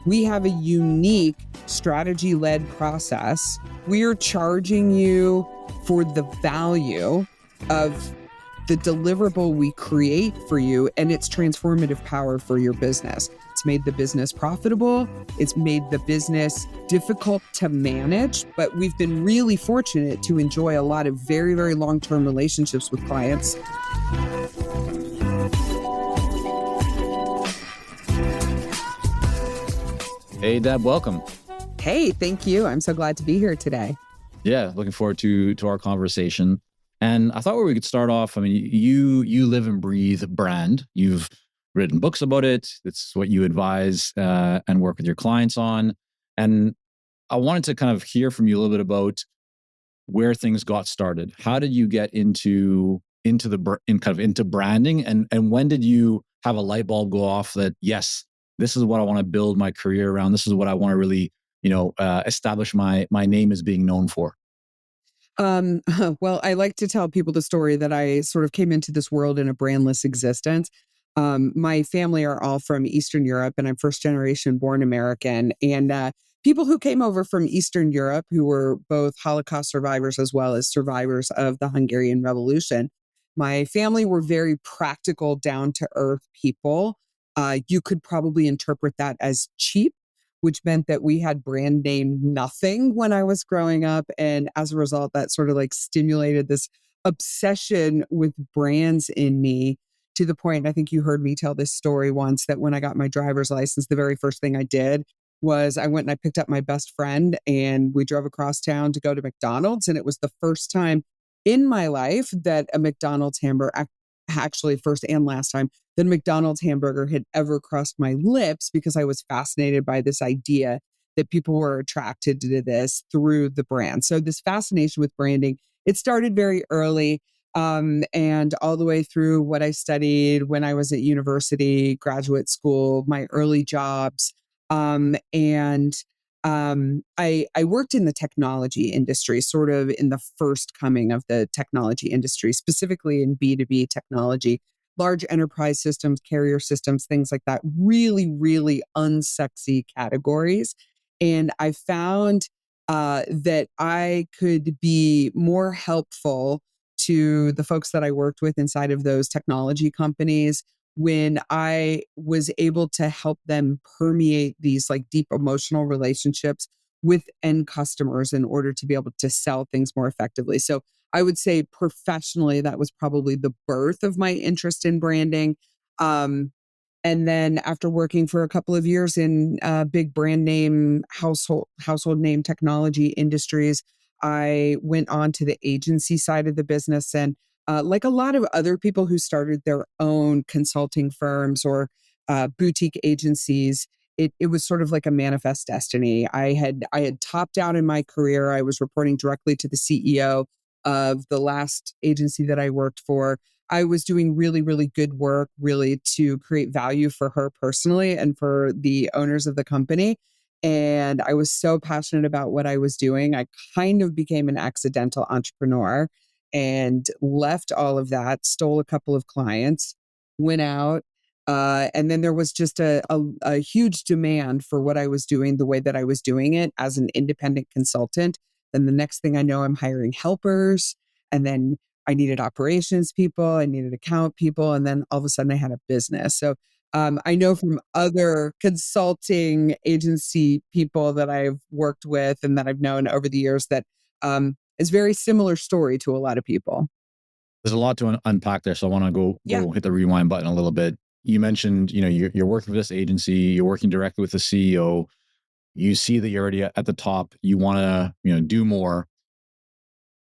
We have a unique strategy-led process. We're charging you for the value of the deliverable we create for you and its transformative power for your business. It's made the business profitable. It's made the business difficult to manage, but we've been really fortunate to enjoy a lot of very, very long-term relationships with clients. Hey, Deb, welcome. Hey, thank you. I'm so glad to be here today. Yeah, looking forward to our conversation. And I thought we could start off. I mean, you live and breathe brand. You've written books about it. It's what you advise and work with your clients on. And I wanted to kind of hear from you a little bit about where things got started. How did you get into branding, and when did you have a light bulb go off that yes, this is what I want to build my career around. This is what I want to really establish my name as being known for. Well, I like to tell people the story that I sort of came into this world in a brandless existence. My family are all from Eastern Europe, and I'm first generation born American. And people who came over from Eastern Europe, who were both Holocaust survivors as well as survivors of the Hungarian Revolution, my family were very practical, down to earth people. You could probably interpret that as cheap, which meant that we had brand name nothing when I was growing up. And as a result, that sort of like stimulated this obsession with brands in me, to the point, I think you heard me tell this story once, that when I got my driver's license, the very first thing I did was I went and I picked up my best friend and we drove across town to go to McDonald's. And it was the first time in my life that a McDonald's hamburger, actually first and last time, that a McDonald's hamburger had ever crossed my lips, because I was fascinated by this idea that people were attracted to this through the brand. So this fascination with branding, it started very early, and all the way through what I studied when I was at university, graduate school, my early jobs. I worked in the technology industry, sort of in the first coming of the technology industry, specifically in B2B technology, large enterprise systems, carrier systems, things like that, really, really unsexy categories. And I found that I could be more helpful to the folks that I worked with inside of those technology companies when I was able to help them permeate these like deep emotional relationships with end customers in order to be able to sell things more effectively. So I would say professionally, that was probably the birth of my interest in branding. Um, and then after working for a couple of years in big brand name household name technology industries, I went on to the agency side of the business. And like a lot of other people who started their own consulting firms or boutique agencies, it was sort of like a manifest destiny. I had topped out in my career. I was reporting directly to the CEO of the last agency that I worked for. I was doing really, really good work, really to create value for her personally and for the owners of the company. And I was so passionate about what I was doing. I kind of became an accidental entrepreneur and left all of that, stole a couple of clients, went out. And then there was just a huge demand for what I was doing, the way that I was doing it as an independent consultant. Then the next thing I know, I'm hiring helpers. And then I needed operations people, I needed account people, and then all of a sudden I had a business. So I know from other consulting agency people that I've worked with and that I've known over the years that it's a very similar story to a lot of people. There's a lot to unpack there, so I want to Yeah. go hit the rewind button a little bit. You mentioned, you're working for this agency, you're working directly with the CEO. You see that you're already at the top. You want to, do more.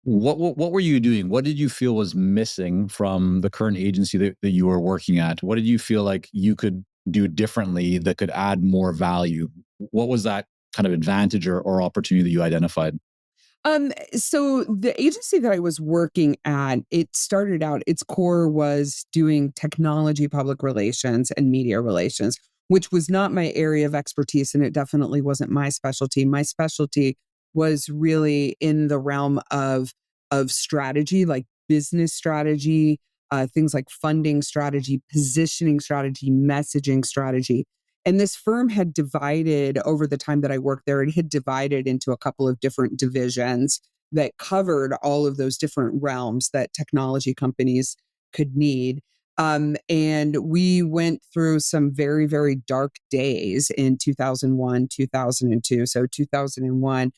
What were you doing? What did you feel was missing from the current agency that you were working at? What did you feel like you could do differently that could add more value? What was that kind of advantage or opportunity that you identified? So the agency that I was working at, it started out, its core was doing technology, public relations, and media relations, which was not my area of expertise. And it definitely wasn't my specialty. My specialty was really in the realm of strategy, like business strategy, things like funding strategy, positioning strategy, messaging strategy. And this firm had divided over the time that I worked there, it had divided into a couple of different divisions that covered all of those different realms that technology companies could need. And we went through some very, very dark days in 2001, 2002. So 2001,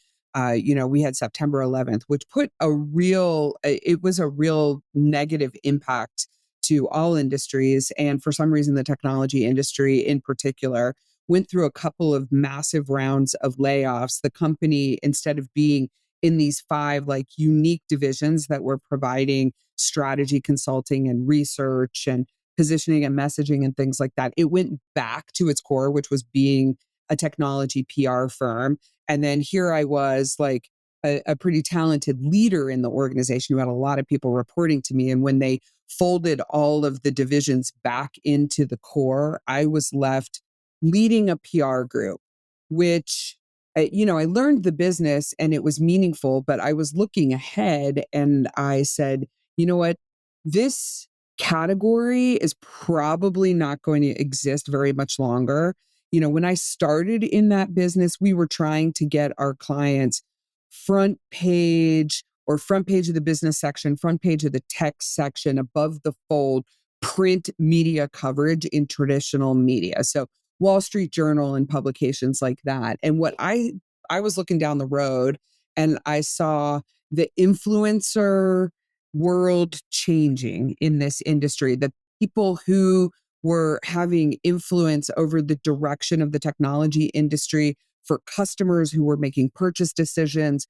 we had September 11th, which put it was a real negative impact to all industries. And for some reason, the technology industry in particular went through a couple of massive rounds of layoffs. The company, instead of being in these five like unique divisions that were providing strategy consulting and research and positioning and messaging and things like that, it went back to its core, which was being a technology PR firm. And then here I was, like a pretty talented leader in the organization who had a lot of people reporting to me. And when they folded all of the divisions back into the core, I was left leading a PR group, which, I learned the business and it was meaningful, but I was looking ahead and I said, you know what? This category is probably not going to exist very much longer. When I started in that business, we were trying to get our clients front page of the business section, front page of the tech section, above the fold, print media coverage in traditional media. So Wall Street Journal and publications like that. And what I was looking down the road and I saw the influencer world changing in this industry, that people who were having influence over the direction of the technology industry for customers who were making purchase decisions,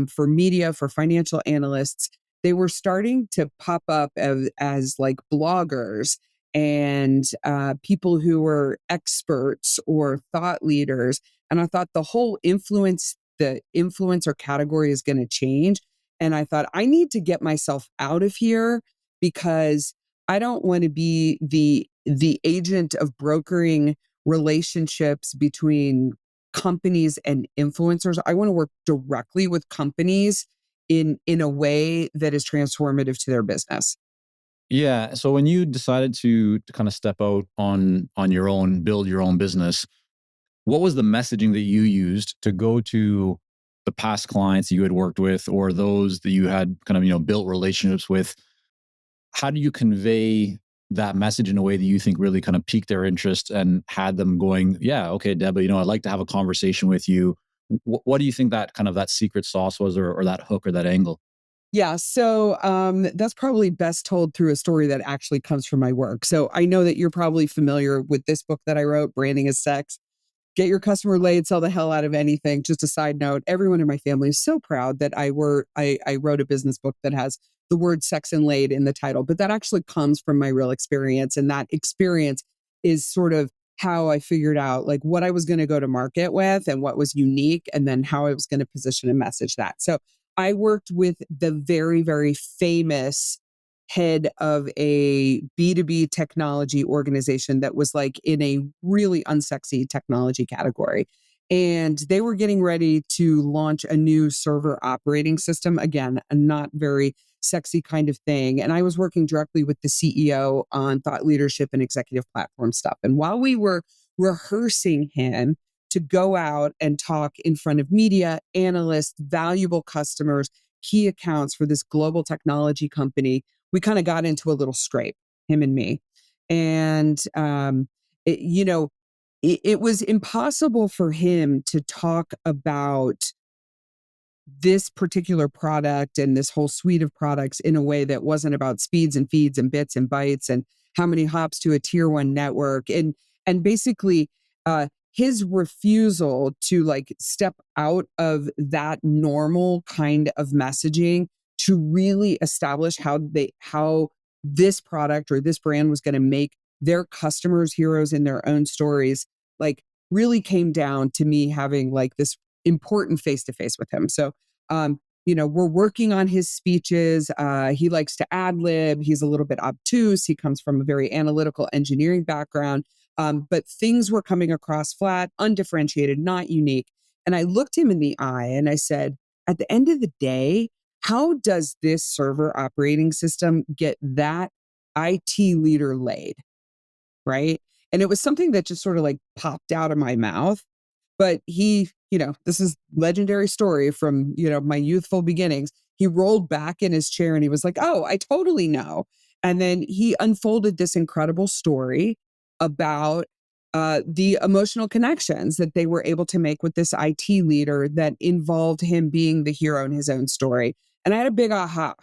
for media, for financial analysts, they were starting to pop up as like bloggers and people who were experts or thought leaders. And I thought the influencer category is going to change. And I thought, I need to get myself out of here because I don't want to be the agent of brokering relationships between companies and influencers. I want to work directly with companies in a way that is transformative to their business. Yeah. So when you decided to kind of step out on your own, build your own business, what was the messaging that you used to go to the past clients you had worked with or those that you had kind of, built relationships with? How do you convey that message in a way that you think really kind of piqued their interest and had them going, yeah, okay, Deb, I'd like to have a conversation with you. What do you think that kind of that secret sauce was, or that hook or that angle? Yeah, so that's probably best told through a story that actually comes from my work. So I know that you're probably familiar with this book that I wrote, Branding is Sex. Get your customer laid, sell the hell out of anything. Just a side note, everyone in my family is so proud that I wrote a business book that has the word sex and laid in the title, but that actually comes from my real experience. And that experience is sort of how I figured out like what I was going to go to market with and what was unique, and then how I was going to position and message that. So I worked with the very, very famous head of a B2B technology organization that was like in a really unsexy technology category. And they were getting ready to launch a new server operating system. Again, a not very sexy kind of thing. And I was working directly with the CEO on thought leadership and executive platform stuff. And while we were rehearsing him to go out and talk in front of media, analysts, valuable customers, key accounts for this global technology company, we kind of got into a little scrape, him and me. And, it, you know, it was impossible for him to talk about this particular product and this whole suite of products in a way that wasn't about speeds and feeds and bits and bytes and how many hops to a tier one network. And basically his refusal to like step out of that normal kind of messaging to really establish how this product or this brand was going to make their customers heroes in their own stories, like really came down to me having like this important face to face with him. So, we're working on his speeches. He likes to ad lib. He's a little bit obtuse. He comes from a very analytical engineering background. But things were coming across flat, undifferentiated, not unique. And I looked him in the eye and I said, at the end of the day, how does this server operating system get that IT leader laid? Right. And it was something that just sort of like popped out of my mouth. But he, this is legendary story from, my youthful beginnings. He rolled back in his chair and he was like, "Oh, I totally know." And then he unfolded this incredible story about the emotional connections that they were able to make with this IT leader that involved him being the hero in his own story. And I had a big aha.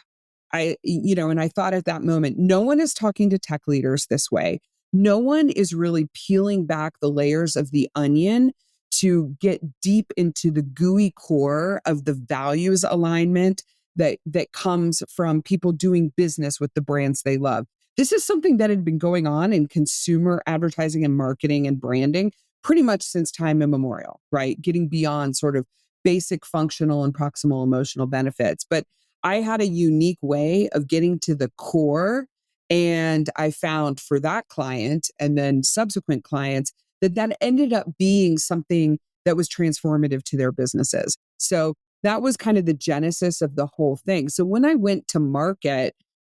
And I thought at that moment, no one is talking to tech leaders this way. No one is really peeling back the layers of the onion to get deep into the gooey core of the values alignment that comes from people doing business with the brands they love. This is something that had been going on in consumer advertising and marketing and branding pretty much since time immemorial, right? Getting beyond sort of basic functional and proximal emotional benefits. But I had a unique way of getting to the core. And I found for that client and then subsequent clients that ended up being something that was transformative to their businesses. So that was kind of the genesis of the whole thing. So when I went to market,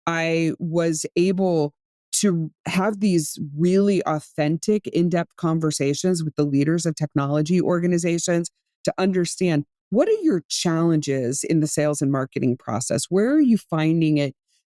I was able to have these really authentic, in depth conversations with the leaders of technology organizations to understand, what are your challenges in the sales and marketing process? Where are you finding it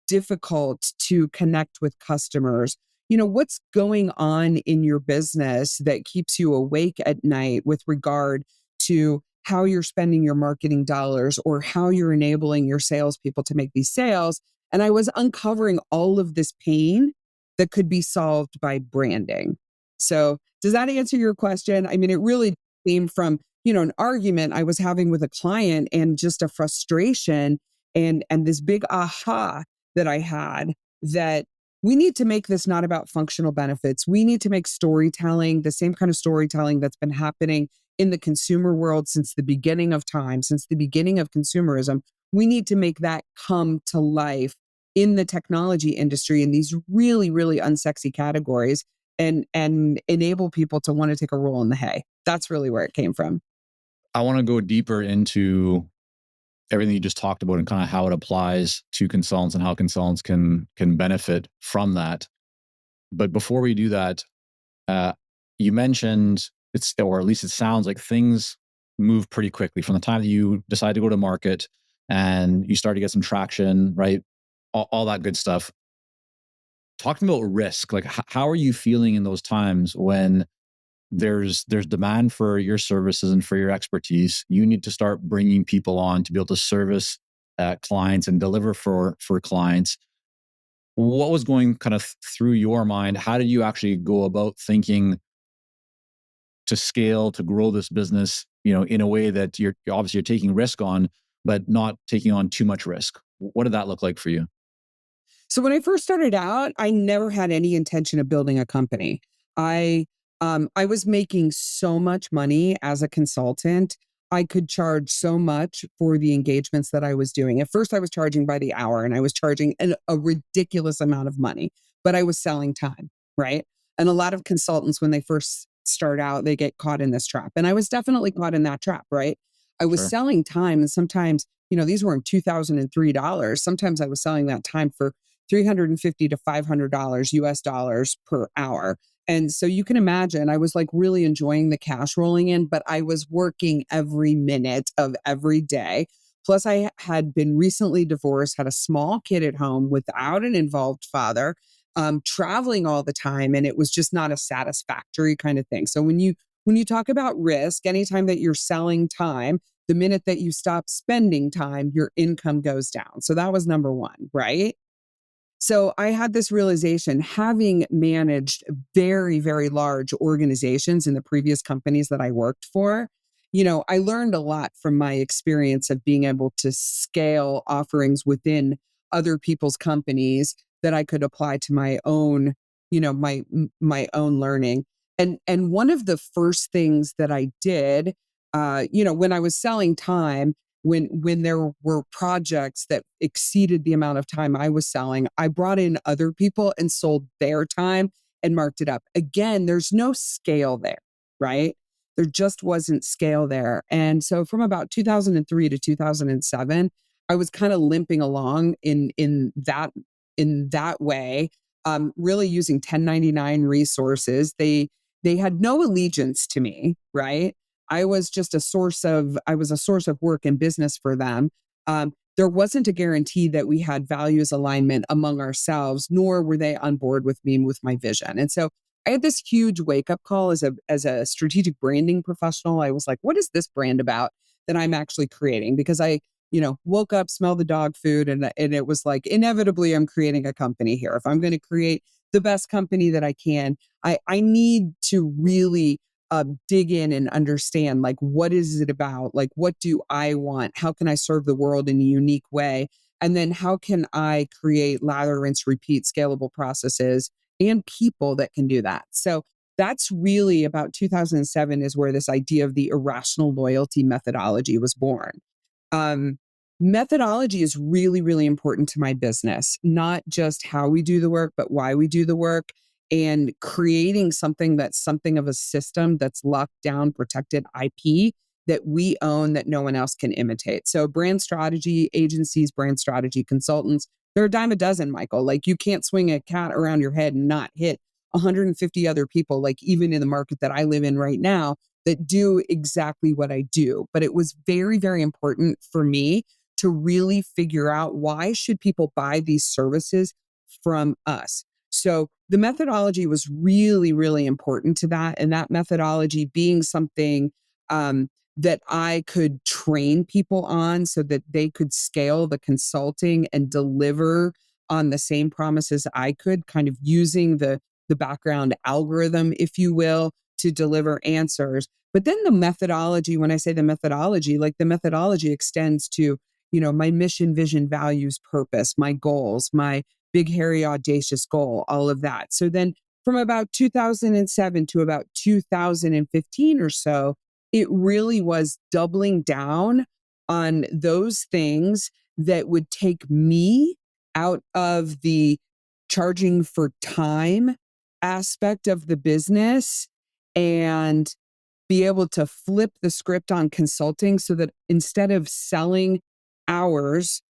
difficult to connect with customers? What's going on in your business that keeps you awake at night with regard to how you're spending your marketing dollars or how you're enabling your salespeople to make these sales? And I was uncovering all of this pain that could be solved by branding. So, does that answer your question? I mean, it really came from, an argument I was having with a client and just a frustration and this big aha that I had, that we need to make this not about functional benefits. We need to make storytelling the same kind of storytelling that's been happening in the consumer world since the beginning of time, since the beginning of consumerism. We need to make that come to life in the technology industry in these really, really unsexy categories, and enable people to want to take a roll in the hay. That's really where it came from. I want to go deeper into everything you just talked about and kind of how it applies to consultants and how consultants can benefit from that. But before we do that, uh, you mentioned or at least it sounds like things move pretty quickly from the time that you decide to go to market and you start to get some traction, right? All that good stuff. Talking about risk, like how are you feeling in those times when there's demand for your services and for your expertise? You need to start bringing people on to be able to service clients and deliver for clients. What was going kind of through your mind? How did you actually go about thinking to scale, to grow this business, in a way that you're obviously you're taking risk on, but not taking on too much risk? What did that look like for you? So when I first started out, I never had any intention of building a company. I I was making so much money as a consultant. I could charge so much for the engagements that I was doing. At first, I was charging by the hour, and I was charging a ridiculous amount of money, but I was selling time, right? And a lot of consultants, when they first start out, they get caught in this trap. And I was definitely caught in that trap, right? I was Sure. selling time, and sometimes, these weren't $2,003. Sometimes I was selling that time for $350 to $500 US dollars per hour. And so you can imagine I was like really enjoying the cash rolling in, but I was working every minute of every day. Plus, I had been recently divorced, had a small kid at home without an involved father, traveling all the time, and it was just not a satisfactory kind of thing. So when you talk about risk, anytime that you're selling time, the minute that you stop spending time, your income goes down. So that was number one, right? So I had this realization, having managed very, very large organizations in the previous companies that I worked for. I learned a lot from my experience of being able to scale offerings within other people's companies that I could apply to my own, my own learning. And one of the first things that I did, when I was selling time, when there were projects that exceeded the amount of time I was selling, I brought in other people and sold their time and marked it up. Again, there's no scale there, right? There just wasn't scale there. And so from about 2003 to 2007, I was kind of limping along in that way. really using 1099 resources. They had no allegiance to me, right? I was a source of work and business for them. There wasn't a guarantee that we had values alignment among ourselves, nor were they on board with me with my vision. And so I had this huge wake up call as a strategic branding professional. I was like, what is this brand about that I'm actually creating? Because I, woke up, smelled the dog food, and it was like, inevitably, I'm creating a company here. If I'm going to create the best company that I can, I need to really dig in and understand, like, what is it about? Like, what do I want? How can I serve the world in a unique way? And then how can I create lather, rinse, repeat scalable processes and people that can do that? So that's really about 2007 is where this idea of the irrational loyalty methodology was born. um, Methodology is really, really important to my business, not just how we do the work, but why we do the work, and creating something that's something of a system that's locked down, protected IP that we own that no one else can imitate. So, brand strategy agencies, brand strategy consultants, they're a dime a dozen, Michael. Like, you can't swing a cat around your head and not hit 150 other people, like, even in the market that I live in right now, that do exactly what I do. But it was very, very important for me to really figure out, why should people buy these services from us? So the methodology was really, really important to that. And that methodology being something that I could train people on so that they could scale the consulting and deliver on the same promises I could, kind of using the background algorithm, if you will, to deliver answers. But then the methodology, when I say the methodology, like, the methodology extends to, my mission, vision, values, purpose, my goals, my big, hairy, audacious goal, all of that. So then from about 2007 to about 2015 or so, it really was doubling down on those things that would take me out of the charging for time aspect of the business, and be able to flip the script on consulting so that instead of selling hours,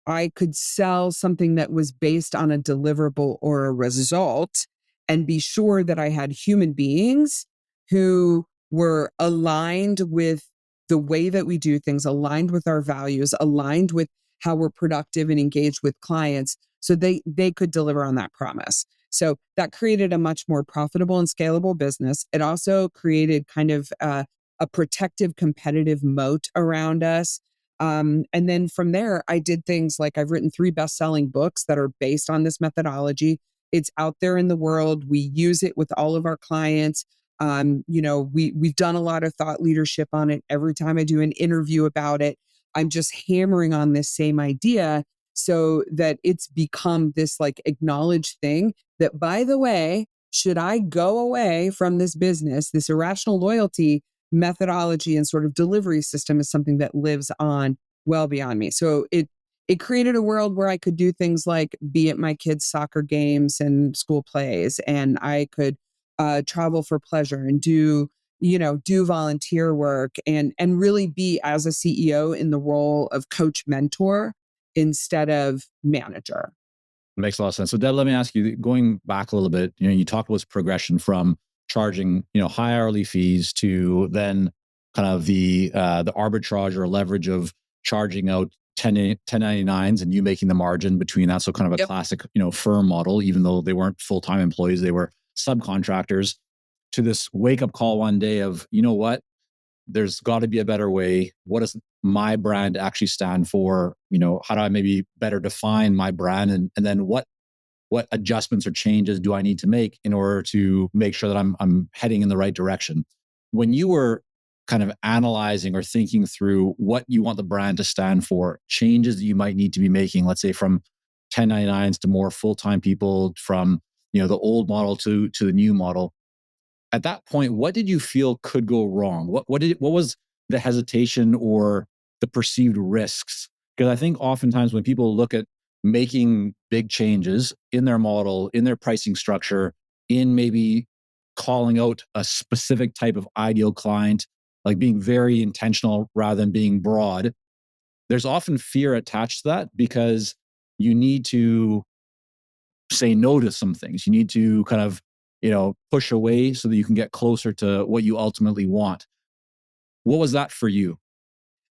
I could sell something that was based on a deliverable or a result, and be sure that I had human beings who were aligned with the way that we do things, aligned with our values, aligned with how we're productive and engaged with clients, so they could deliver on that promise. So that created a much more profitable and scalable business. It also created kind of a protective competitive moat around us. And then from there, I did things like, I've written 3 best-selling books that are based on this methodology. It's out there in the world. We use it with all of our clients. We've done a lot of thought leadership on it. Every time I do an interview about it, I'm just hammering on this same idea, so that it's become this, like, acknowledged thing that, by the way, should I go away from this business, this irrational loyalty methodology and sort of delivery system is something that lives on well beyond me. So it created a world where I could do things like be at my kids' soccer games and school plays, and I could travel for pleasure and do volunteer work, and really be, as a CEO, in the role of coach mentor instead of manager. Makes a lot of sense. So, Deb, let me ask you, going back a little bit, you talked about progression from charging, high hourly fees to then kind of the arbitrage or leverage of charging out 1099s and you making the margin between that. So kind of a Yep. classic, firm model, even though they weren't full-time employees, they were subcontractors, to this wake up call one day of, what, there's got to be a better way. What does my brand actually stand for? How do I maybe better define my brand? And then what adjustments or changes do I need to make in order to make sure that I'm heading in the right direction? When you were kind of analyzing or thinking through what you want the brand to stand for, changes that you might need to be making, let's say from 1099s to more full-time people, from the old model to the new model, at that point, what did you feel could go wrong? What was the hesitation or the perceived risks? Because I think oftentimes when people look at making big changes in their model, in their pricing structure, in maybe calling out a specific type of ideal client, like being very intentional rather than being broad, there's often fear attached to that, because you need to say no to some things. You need to kind of, push away so that you can get closer to what you ultimately want. What was that for you?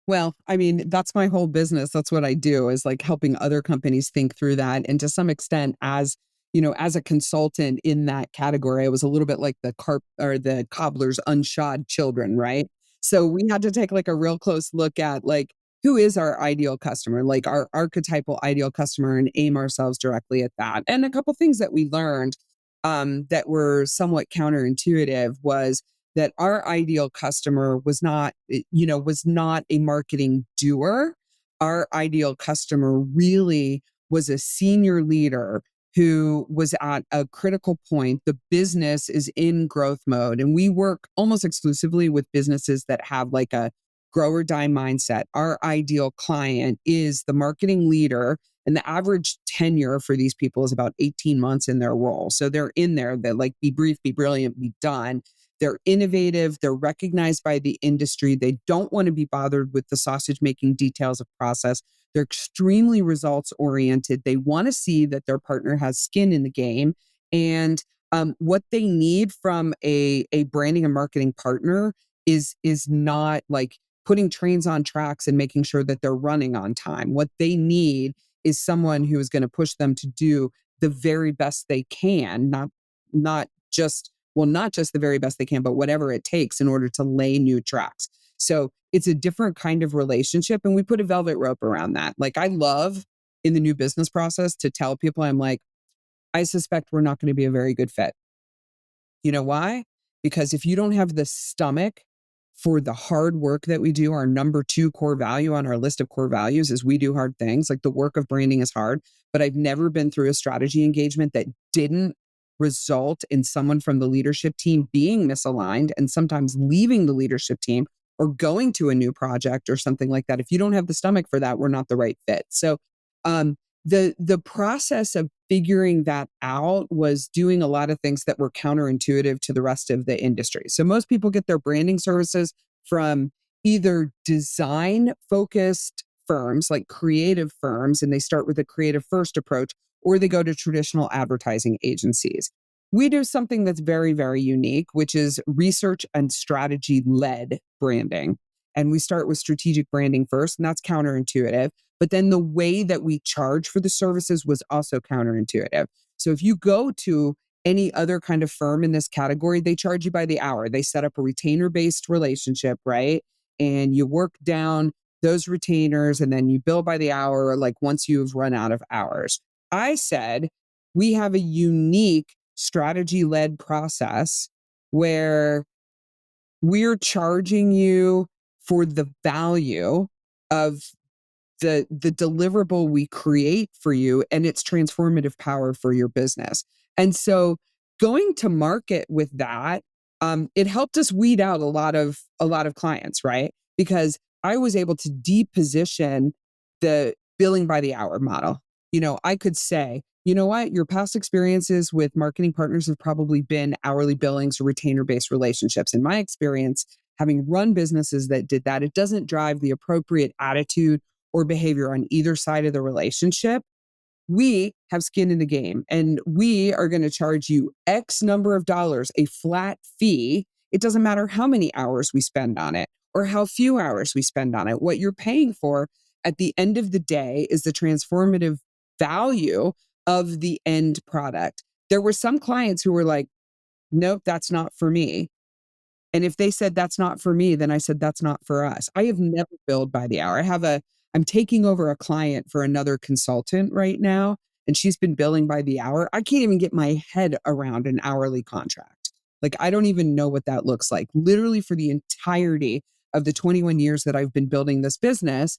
Well, I mean, that's my whole business. That's what I do, is like helping other companies think through that. And to some extent, as a consultant in that category, I was a little bit like the carp or the cobbler's unshod children, right? So we had to take like a real close look at like who is our ideal customer, like our archetypal ideal customer, and aim ourselves directly at that. And a couple things that we learned that were somewhat counterintuitive was that our ideal customer was not a marketing doer. Our ideal customer really was a senior leader who was at a critical point. The business is in growth mode, and we work almost exclusively with businesses that have like a grow or die mindset. Our ideal client is the marketing leader, and the average tenure for these people is about 18 months in their role. So they're in there, they're like, be brief, be brilliant, be done. They're innovative. They're recognized by the industry. They don't want to be bothered with the sausage making details of process. They're extremely results oriented. They want to see that their partner has skin in the game. And what they need from a branding and marketing partner is not like putting trains on tracks and making sure that they're running on time. What they need is someone who is going to push them to do the very best they can, not just not just the very best they can, but whatever it takes in order to lay new tracks. So it's a different kind of relationship. And we put a velvet rope around that. Like, I love in the new business process to tell people, I'm like, I suspect we're not going to be a very good fit. You know why? Because if you don't have the stomach for the hard work that we do, our number two core value on our list of core values is we do hard things. Like, the work of branding is hard, but I've never been through a strategy engagement that didn't result in someone from the leadership team being misaligned and sometimes leaving the leadership team or going to a new project or something like that. If you don't have the stomach for that, we're not the right fit. So, um, the process of figuring that out was doing a lot of things that were counterintuitive to the rest of the industry. So most people get their branding services from either design focused firms like creative firms, and they start with a creative first approach, or they go to traditional advertising agencies. We do something that's very, very unique, which is research and strategy led branding. And we start with strategic branding first, and that's counterintuitive. But then the way that we charge for the services was also counterintuitive. So if you go to any other kind of firm in this category, they charge you by the hour. They set up a retainer based relationship, right? And you work down those retainers and then you bill by the hour, like once you've run out of hours. I said, we have a unique strategy led process where we're charging you for the value of the deliverable we create for you and its transformative power for your business. And so going to market with that, it helped us weed out a lot of clients, right? Because I was able to deposition the billing by the hour model. I could say, you know what, your past experiences with marketing partners have probably been hourly billings or retainer based relationships. In my experience, having run businesses that did that, it doesn't drive the appropriate attitude or behavior on either side of the relationship. We have skin in the game and we are going to charge you X number of dollars, a flat fee. It doesn't matter how many hours we spend on it or how few hours we spend on it. What you're paying for at the end of the day is the transformative value of the end product. There were some clients who were like, nope, that's not for me. And if they said that's not for me, then I said that's not for us. I have never billed by the hour. I'm taking over a client for another consultant right now, and she's been billing by the hour. I can't even get my head around an hourly contract. Like, I don't even know what that looks like. Literally, for the entirety of the 21 years that I've been building this business,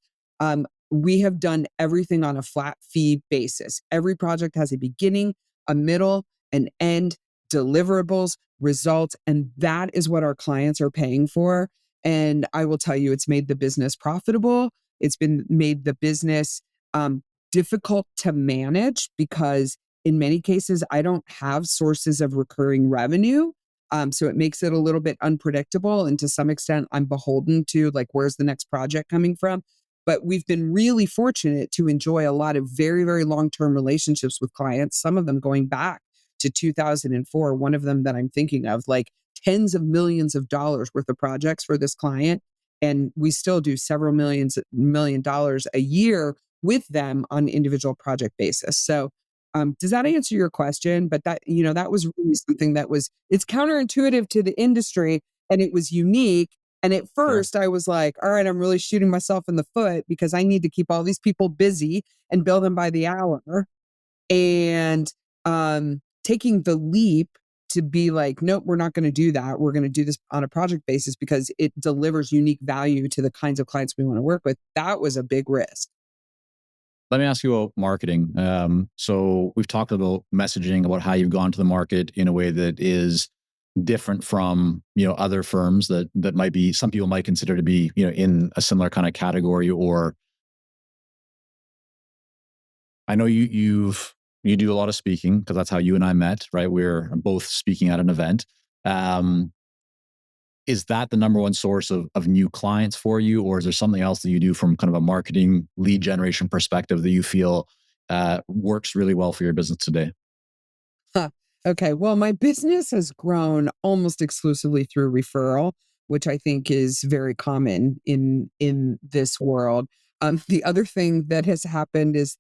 we have done everything on a flat fee basis. Every project has a beginning, a middle, an end, deliverables, results, and that is what our clients are paying for. And I will tell you, it's made the business profitable. It's been made the business difficult to manage because in many cases, I don't have sources of recurring revenue. So it makes it a little bit unpredictable. And to some extent, I'm beholden to like, where's the next project coming from? But we've been really fortunate to enjoy a lot of very, very long-term relationships with clients, some of them going back to 2004. One of them that I'm thinking of, like tens of millions of dollars worth of projects for this client. And we still do several million dollars a year with them on individual project basis. So does that answer your question? But that, that was really something that was, it's counterintuitive to the industry and it was unique. And at Sure. first I was like, all right, I'm really shooting myself in the foot because I need to keep all these people busy and bill them by the hour. And taking the leap to be like, nope, we're not going to do that. We're going to do this on a project basis because it delivers unique value to the kinds of clients we want to work with. That was a big risk. Let me ask you about marketing. So we've talked about messaging, about how you've gone to the market in a way that is different from other firms that might be, some people might consider to be in a similar kind of category. Or I know you do a lot of speaking because that's how you and I met, right? We're both speaking at an event. Um, is that the number one source of new clients for you, or is there something else that you do from kind of a marketing lead generation perspective that you feel works really well for your business today? Huh. Okay. Well, my business has grown almost exclusively through referral, which I think is very common in this world. The other thing that has happened is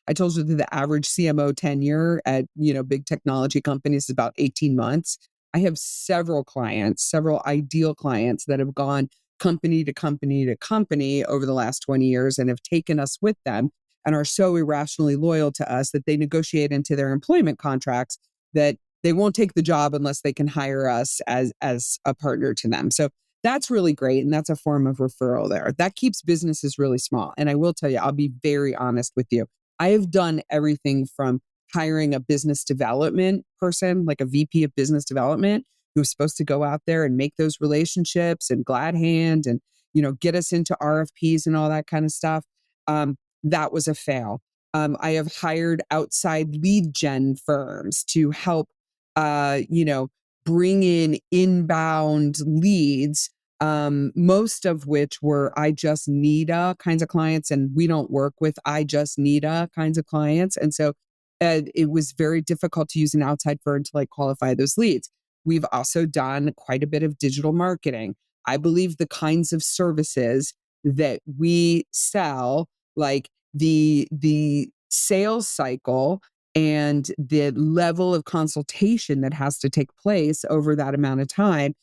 I told you that the average CMO tenure at big technology companies is about 18 months. I have several clients, several ideal clients that have gone company to company to company over the last 20 years and have taken us with them and are so irrationally loyal to us that they negotiate into their employment contracts that they won't take the job unless they can hire us as a partner to them. So that's really great. And that's a form of referral there. That keeps businesses really small. And I will tell you, I'll be very honest with you. I have done everything from hiring a business development person, like a VP of business development, who's supposed to go out there and make those relationships and glad hand and, get us into RFPs and all that kind of stuff. That was a fail. I have hired outside lead gen firms to help, uh, you know, bring in inbound leads, most of which were I just need a kinds of clients, and we don't work with I just need a kinds of clients. And so it was very difficult to use an outside firm to like qualify those leads. We've also done quite a bit of digital marketing. I believe the kinds of services that we sell, like the sales cycle and the level of consultation that has to take place over that amount of time,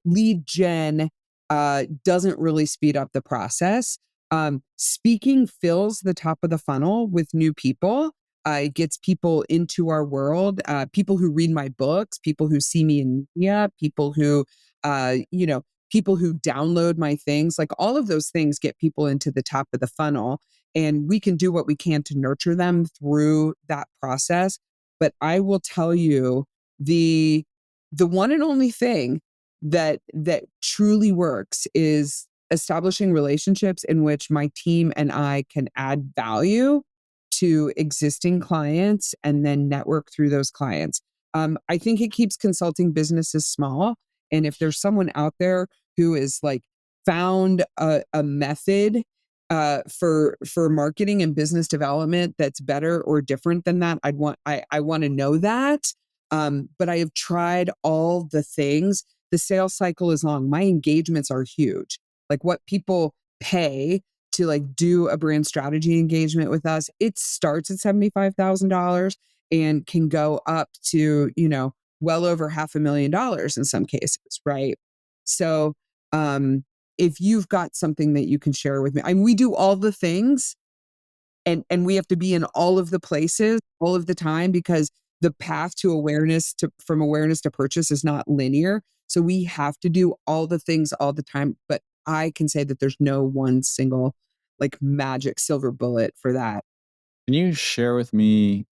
lead gen doesn't really speed up the process. Speaking fills the top of the funnel with new people. It gets people into our world, people who read my books, people who see me in media, uh, you know, people who download my things. Like all of those things get people into the top of the funnel, and we can do what we can to nurture them through that process. But I will tell you, the the one and only thing that truly works is establishing relationships in which my team and I can add value to existing clients and then network through those clients. I think it keeps consulting businesses small. And if there's someone out there who is like found a method for marketing and business development that's better or different than that, I want to know that. But I have tried all the things. The sales cycle is long. My engagements are huge. Like what people pay to like do a brand strategy engagement with us, it starts at $75,000 and can go up to, well over $500,000 in some cases, right? So, um, if you've got something that you can share with me, I mean, we do all the things and we have to be in all of the places all of the time because the path to awareness to from awareness to purchase is not linear. So we have to do all the things all the time. But I can say that there's no one single like magic silver bullet for that. Can you share with me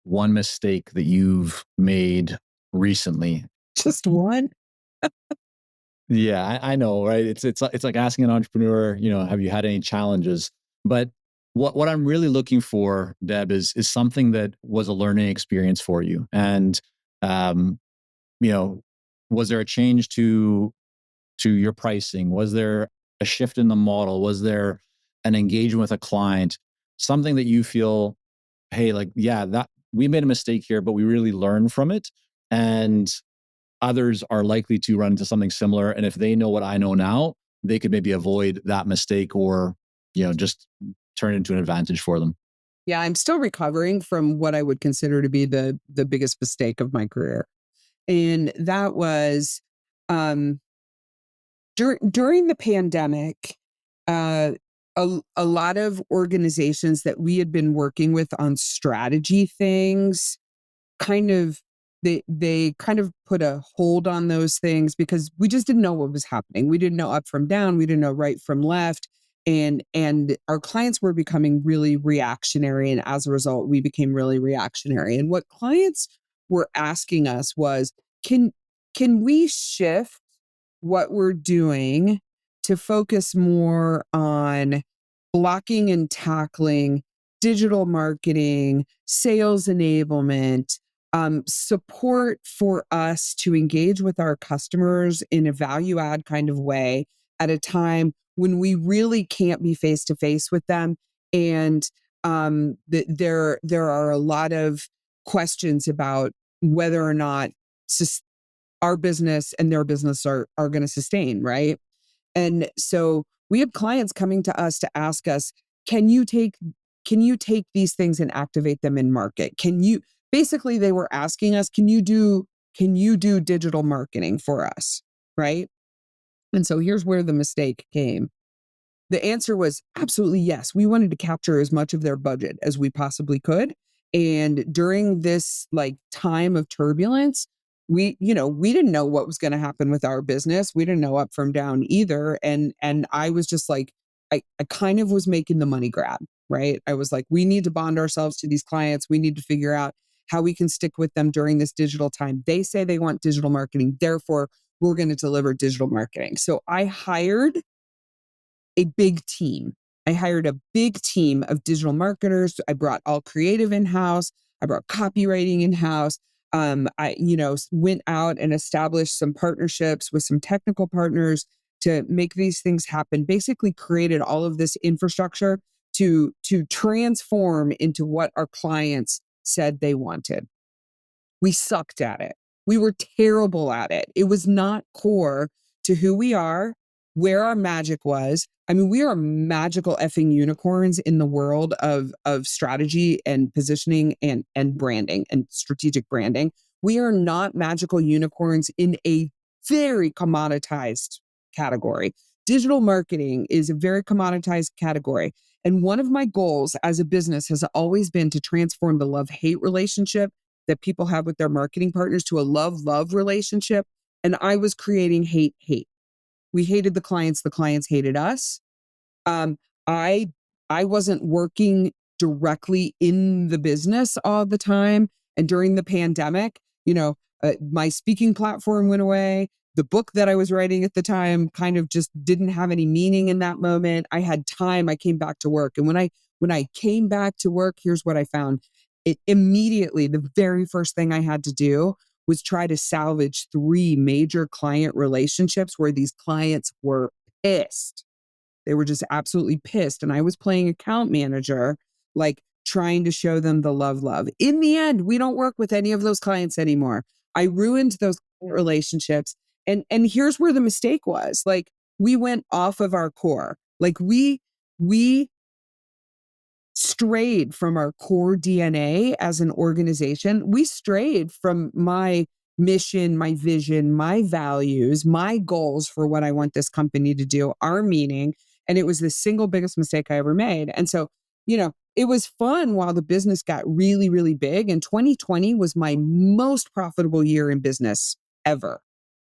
one mistake that you've made recently? Just one. Yeah, I know, right? It's like asking an entrepreneur, have you had any challenges? But what I'm really looking for, Deb, is something that was a learning experience for you. And um, you know, was there a change to your pricing? Was there a shift in the model? Was there an engagement with a client, something that you feel, hey, like, yeah, that we made a mistake here, but we really learned from it. And others are likely to run into something similar. And if they know what I know now, they could maybe avoid that mistake, or, just turn it into an advantage for them. Yeah, I'm still recovering from what I would consider to be the biggest mistake of my career. And that was um during the pandemic, uh a lot of organizations that we had been working with on strategy things kind of they kind of put a hold on those things because we just didn't know what was happening. We didn't know up from down, we didn't know right from left, and our clients were becoming really reactionary, and as a result, we became really reactionary. And what clients were asking us was, "Can can we shift what we're doing to focus more on blocking and tackling digital marketing, sales enablement, support for us to engage with our customers in a value add kind of way at a time when we really can't be face to face with them. And there are a lot of questions about whether or not our business and their business are going to sustain, right? And so we have clients coming to us to ask us, can you take can you take these things and activate them in market? Can you basically they were asking us, can you do digital marketing for us? Right? And so here's where the mistake came. The answer was absolutely yes. We wanted to capture as much of their budget as we possibly could. And during this like time of turbulence, we didn't know what was going to happen with our business. We didn't know up from down either. And I was just like, I kind of was making the money grab, right? I was like, we need to bond ourselves to these clients. We need to figure out how we can stick with them during this digital time. They say they want digital marketing. Therefore, we're going to deliver digital marketing. So I hired a big team. I hired a big team of digital marketers. I brought all creative in-house. I brought copywriting in-house. I went out and established some partnerships with some technical partners to make these things happen. Basically created all of this infrastructure to transform into what our clients said they wanted. We sucked at it. We were terrible at it. It was not core to who we are, where our magic was. I mean, we are magical effing unicorns in the world of strategy and positioning and branding and strategic branding. We are not magical unicorns in a very commoditized category. Digital marketing is a very commoditized category. And one of my goals as a business has always been to transform the love-hate relationship that people have with their marketing partners to a love-love relationship. And I was creating hate-hate. We hated the clients hated us. Um, I I wasn't working directly in the business all the time. And during the pandemic, my speaking platform went away. The book that I was writing at the time kind of just didn't have any meaning in that moment. I had time. I came back to work. And when I came back to work, here's what I found. It immediately, the very first thing I had to do was try to salvage three major client relationships where these clients were pissed. They were just absolutely pissed. And I was playing account manager, like trying to show them the love, love. In the end, we don't work with any of those clients anymore. I ruined those relationships. And here's where the mistake was. Like we went off of our core. Like we strayed from our core DNA as an organization. We strayed from my mission, my vision, my values, my goals for what I want this company to do, our meaning. And it was the single biggest mistake I ever made. And so, it was fun while the business got really, really big. And 2020 was my most profitable year in business ever.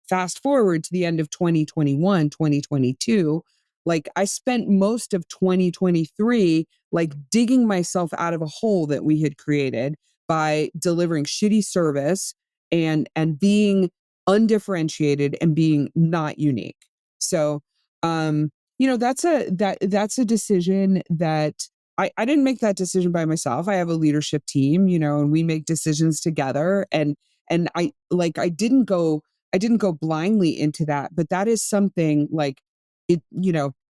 Fast forward to the end of 2021, 2022, like I spent most of 2023 like digging myself out of a hole that we had created by delivering shitty service and being undifferentiated and being not unique. So that's a decision that I didn't make that decision by myself. I have a leadership team, and we make decisions together. And I didn't go blindly into that, but that is something like it,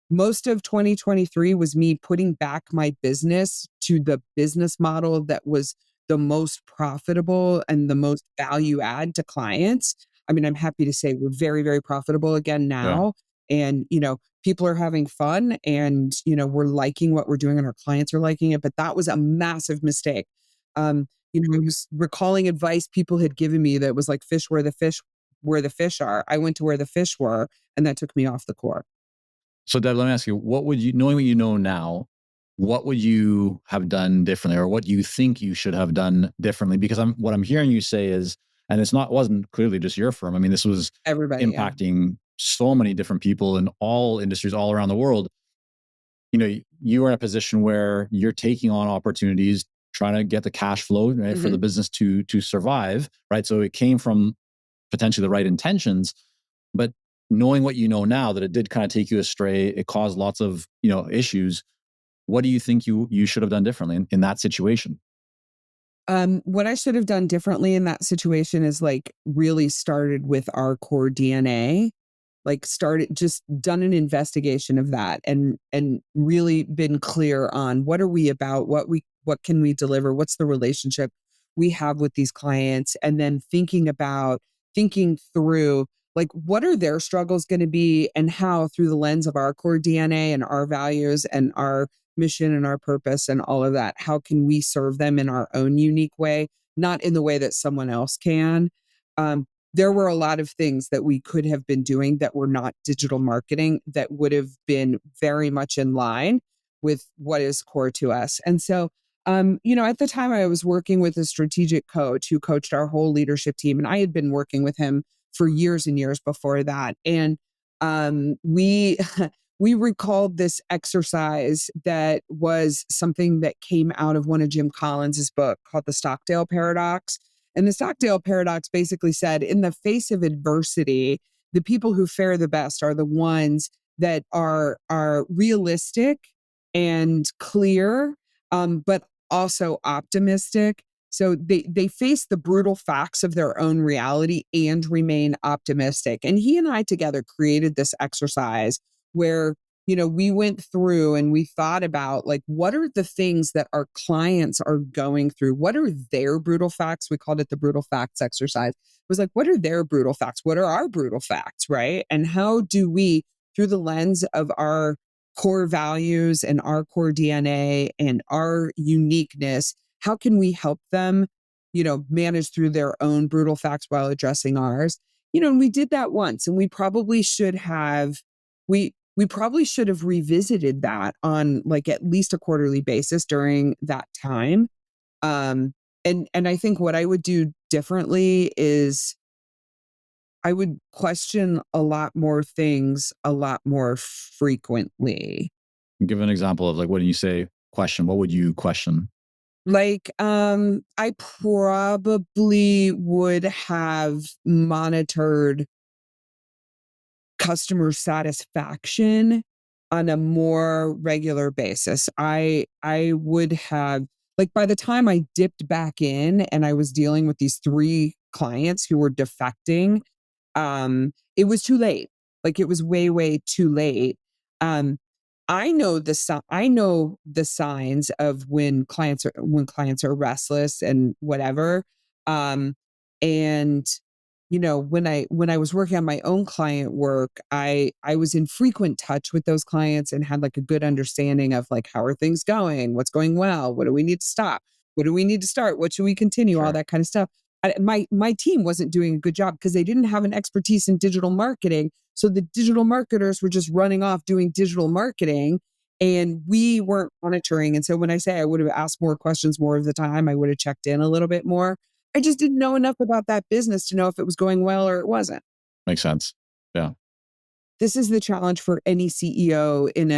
most of 2023 was me putting back my business to the business model that was the most profitable and the most value add to clients. I mean, I'm happy to say we're very, very profitable again Yeah. now. And, people are having fun and, we're liking what we're doing and our clients are liking it. But that was a massive mistake. I was recalling advice people had given me that was like fish where the fish are. I went to where the fish were, and that took me off the core. So, Deb, let me ask you, what would you, knowing what you know now, what would you have done differently, or what you think you should have done differently? Because what I'm hearing you say is, and wasn't clearly just your firm. I mean, this was Everybody, yeah. impacting so many different people in all industries all around the world. You are in a position where you're taking on opportunities, trying to get the cash flow, right, for the Mhm. business to survive, right? So it came from potentially the right intentions, but knowing what you know now, that it did kind of take you astray, it caused lots of issues. What do you think you should have done differently in that situation? What I should have done differently in that situation is like really started with our core DNA, like started just done an investigation of that and really been clear on what are we about, what can we deliver, what's the relationship we have with these clients, and then thinking through like what are their struggles going to be and how through the lens of our core DNA and our values and our mission and our purpose and all of that, how can we serve them in our own unique way, not in the way that someone else can. um, there were a lot of things that we could have been doing that were not digital marketing that would have been very much in line with what is core to us. And so, at the time I was working with a strategic coach who coached our whole leadership team, and I had been working with him for years and years before that. And we we recalled this exercise that was something that came out of one of Jim Collins's book called The Stockdale Paradox. And the Stockdale Paradox basically said, in the face of adversity, the people who fare the best are the ones that are realistic and clear, but also optimistic. So they face the brutal facts of their own reality and remain optimistic. And he and I together created this exercise where we went through and we thought about like what are the things that our clients are going through, what are their brutal facts. We called it the brutal facts exercise. It was like, what are their brutal facts, what are our brutal facts, right? And how do we, through the lens of our core values and our core DNA and our uniqueness, how can we help them manage through their own brutal facts while addressing ours. And we did that once, and we probably should have revisited that on like at least a quarterly basis during that time. And I think what I would do differently is I would question a lot more things a lot more frequently. Give an example of, like, what do you say question? What would you question? Like, I probably would have monitored customer satisfaction on a more regular basis. I would have, like, by the time I dipped back in and I was dealing with these 3 clients who were defecting, it was too late. Like, it was way, way too late. Um, I know the signs of when clients are restless and whatever. Um, and when I was working on my own client work, I was in frequent touch with those clients and had like a good understanding of like how are things going, what's going well, what do we need to stop, what do we need to start, what should we continue, all Sure. that kind of stuff. My team wasn't doing a good job because they didn't have an expertise in digital marketing. So the digital marketers were just running off doing digital marketing and we weren't monitoring. And so when I say I would have asked more questions more of the time, I would have checked in a little bit more. I just didn't know enough about that business to know if it was going well or it wasn't. Makes sense. Yeah. This is the challenge for any CEO in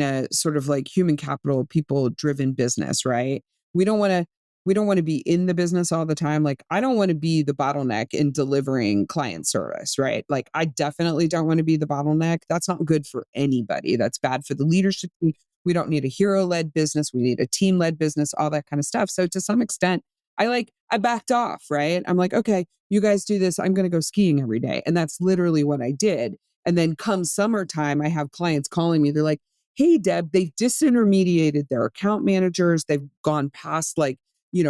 a sort of like human capital, people driven business, right? We don't want to we don't want to be in the business all the time. Like I don't want to be the bottleneck in delivering client service, right? Like I definitely don't want to be the bottleneck. That's not good for anybody. That's bad for the leadership team. We don't need a hero-led business. We need a team-led business, all that kind of stuff. So to some extent, I backed off, right? I'm like, okay, you guys do this. I'm going to go skiing every day. And that's literally what I did. And then come summertime, I have clients calling me. They're like, hey, Deb, they've disintermediated their account managers. They've gone past like,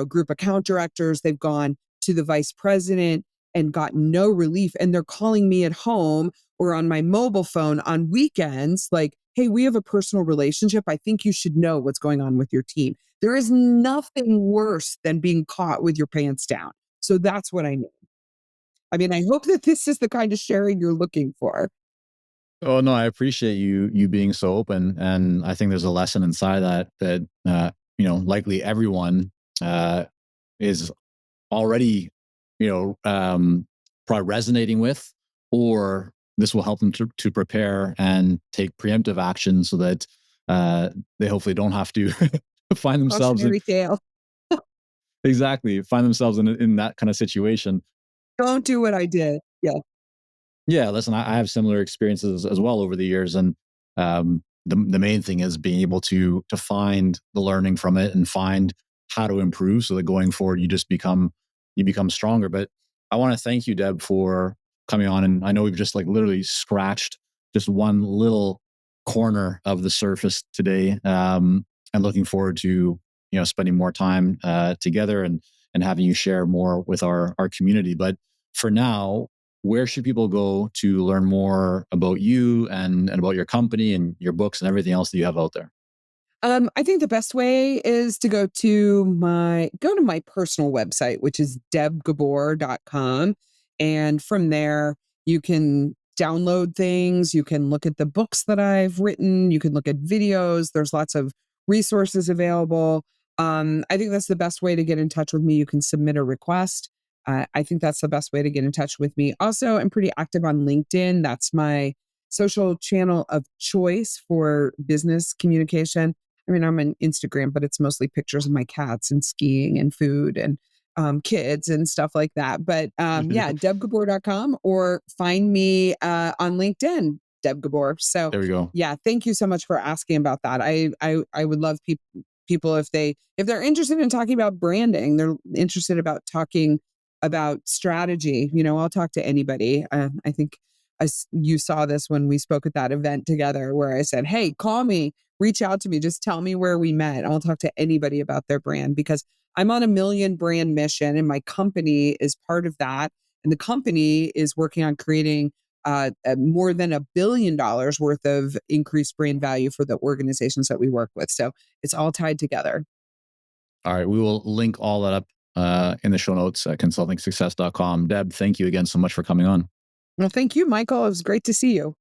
group account directors. They've gone to the vice president and got no relief. And they're calling me at home or on my mobile phone on weekends, like, hey, we have a personal relationship. I think you should know what's going on with your team. There is nothing worse than being caught with your pants down. So that's what I need. I mean, I hope that this is the kind of sharing you're looking for. Oh no, I appreciate you being so open, and I think there's a lesson inside that likely everyone uh, is already you know probably resonating with, or this will help them to prepare and take preemptive action so that they hopefully don't have to find themselves in Cautionary tale. find themselves in that kind of situation. Don't do what I did. Yeah. Yeah, listen, I have similar experiences as well over the years, and the main thing is being able to find the learning from it and find how to improve, so that going forward you become stronger. But I want to thank you, Deb, for coming on, and I know we've just like literally scratched just one little corner of the surface today, and looking forward to spending more time together and having you share more with our community. But for now, where should people go to learn more about you and about your company and your books and everything else that you have out there? I think the best way is to go to my personal website, which is debgabor.com. And from there, you can download things. You can look at the books that I've written. You can look at videos. There's lots of resources available. I think that's the best way to get in touch with me. You can submit a request. I think that's the best way to get in touch with me. Also, I'm pretty active on LinkedIn. That's my social channel of choice for business communication. I mean, I'm on Instagram, but it's mostly pictures of my cats and skiing and food and kids and stuff like that. But yeah, debgabor.com or find me on LinkedIn, Deb Gabor. So There we go. yeah, thank you so much for asking about that. I would love people if they're interested in talking about branding, they're interested about talking about strategy. I'll talk to anybody. I think you saw this when we spoke at that event together where I said, hey, call me, reach out to me, just tell me where we met. I'll talk to anybody about their brand because I'm on a million brand mission and my company is part of that. And the company is working on creating more than $1 billion worth of increased brand value for the organizations that we work with. So it's all tied together. All right, we will link all that up in the show notes at consultingsuccess.com. Deb, thank you again so much for coming on. Well, thank you, Michael. It was great to see you.